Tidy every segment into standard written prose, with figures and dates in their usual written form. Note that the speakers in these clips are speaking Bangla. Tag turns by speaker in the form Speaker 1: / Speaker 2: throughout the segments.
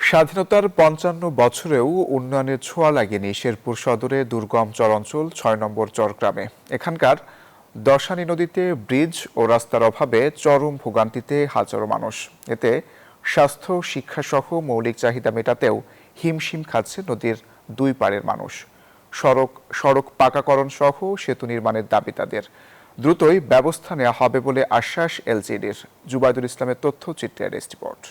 Speaker 1: স্বাধীনতার ৫৫ বছরেও উন্নয়নের ছোঁয়া লাগেনি শেরপুর সদরে দুর্গম চরাঞ্চল ৬ নম্বর চরগ্রামে। এখানকার দশানী নদীতে ব্রিজ ও রাস্তার অভাবে চরম ভোগান্তিতে হাজারো মানুষ। এতে স্বাস্থ্য, শিক্ষাসহ মৌলিক চাহিদা মেটাতেও হিমশিম খাচ্ছে নদীর দুই পাড়ের মানুষ। সড়ক পাকাকরণ সহ সেতু নির্মাণের দাবি তাদের। দ্রুতই ব্যবস্থা নেওয়া হবে বলে আশ্বাস এলজিইডির। জুবাইদুল ইসলামের তথ্যচিত্রের রিপোর্ট।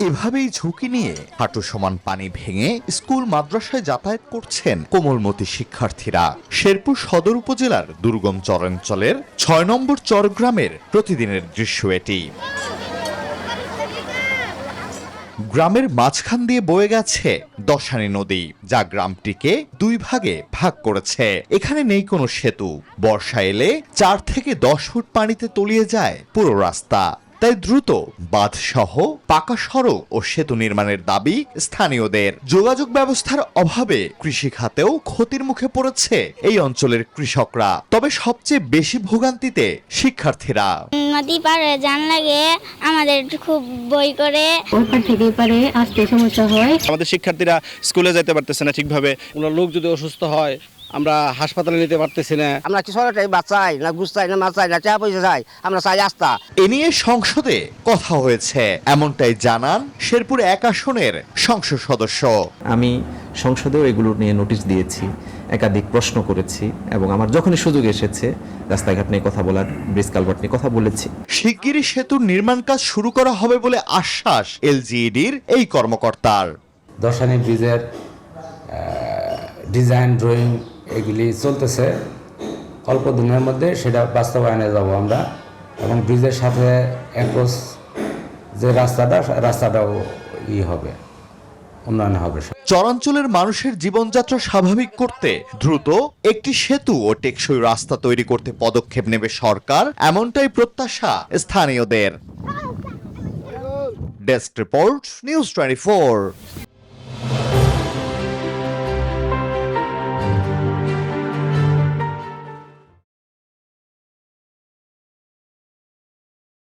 Speaker 2: এভাবেই ঝুঁকি নিয়ে হাঁটু সমান পানি ভেঙে স্কুল মাদ্রাসায় যাতায়াত করছেন কোমলমতি শিক্ষার্থীরা। শেরপুর সদর উপজেলার দুর্গম চরাঞ্চলের ৬ নম্বর চরগ্রামের প্রতিদিনের দৃশ্য এটি। গ্রামের মাঝখান দিয়ে বয়ে গেছে দশানী নদী, যা গ্রামটিকে দুই ভাগে ভাগ করেছে। এখানে নেই কোনো সেতু। বর্ষা এলে ৪ থেকে ১০ ফুট পানিতে তলিয়ে যায় পুরো রাস্তা। তাই দ্রুত বাঁধসহ পাকা সড়ক ও সেতু নির্মাণের দাবি স্থানীয়দের। যোগাযোগ ব্যবস্থার অভাবে কৃষি খাতেও ক্ষতির মুখে পড়েছে এই অঞ্চলের কৃষকরা। তবে সবচেয়ে বেশি ভোগান্তিতে শিক্ষার্থীরা।
Speaker 3: নদী পারে যান লাগে, আমাদের খুব বই করে
Speaker 4: ওই পার থেকে পারে আসতে সমস্যা হয়।
Speaker 5: আমাদের শিক্ষার্থীরা স্কুলে যেতে পারতেছে না ঠিকভাবে। কোনো লোক যদি অসুস্থ হয় আমরা হাসপাতালে নিতে পারতেছি না।
Speaker 6: আমরা কি সরকারি বাচ্চাই না ঘুষ চাই না মাছ চাই না টাকা পয়সা চাই, আমরা চাই রাস্তা।
Speaker 2: এ নিয়ে সংসদে কথা হয়েছে, এমনটাই জানান শেরপুর ১ আসনের সংসদ সদস্য।
Speaker 7: আমি সংসদেও এগুলো নিয়ে নোটিশ দিয়েছি, একাধিক প্রশ্ন করেছি এবং আমার যখনই সুযোগ এসেছে রাস্তাঘাট নিয়ে কথা বলার, ব্রিজ কালভার্ট নিয়ে কথা বলেছি।
Speaker 2: শিগগিরই সেতুর নির্মাণ কাজ শুরু করা হবে বলে আশ্বাস এলজিইডির এই কর্মকর্তার।
Speaker 8: দশানী ব্রিজের ডিজাইন, ড্রয়িং এগুলি চলতেছে। অল্প দিনের মধ্যে সেটা বাস্তবায়নে যাব আমরা, এবং ব্রিজের সাথে অ্যাপ্রোচ যে রাস্তাটাও হবে, উন্নয়ন হবে।
Speaker 2: চরাঞ্চলের মানুষের জীবনযাত্রা স্বাভাবিক করতে দ্রুত একটি সেতু ও টেকসই রাস্তা তৈরি করতে পদক্ষেপ নেবে সরকার, এমনটাই প্রত্যাশা স্থানীয়দের। Desk report, news 24।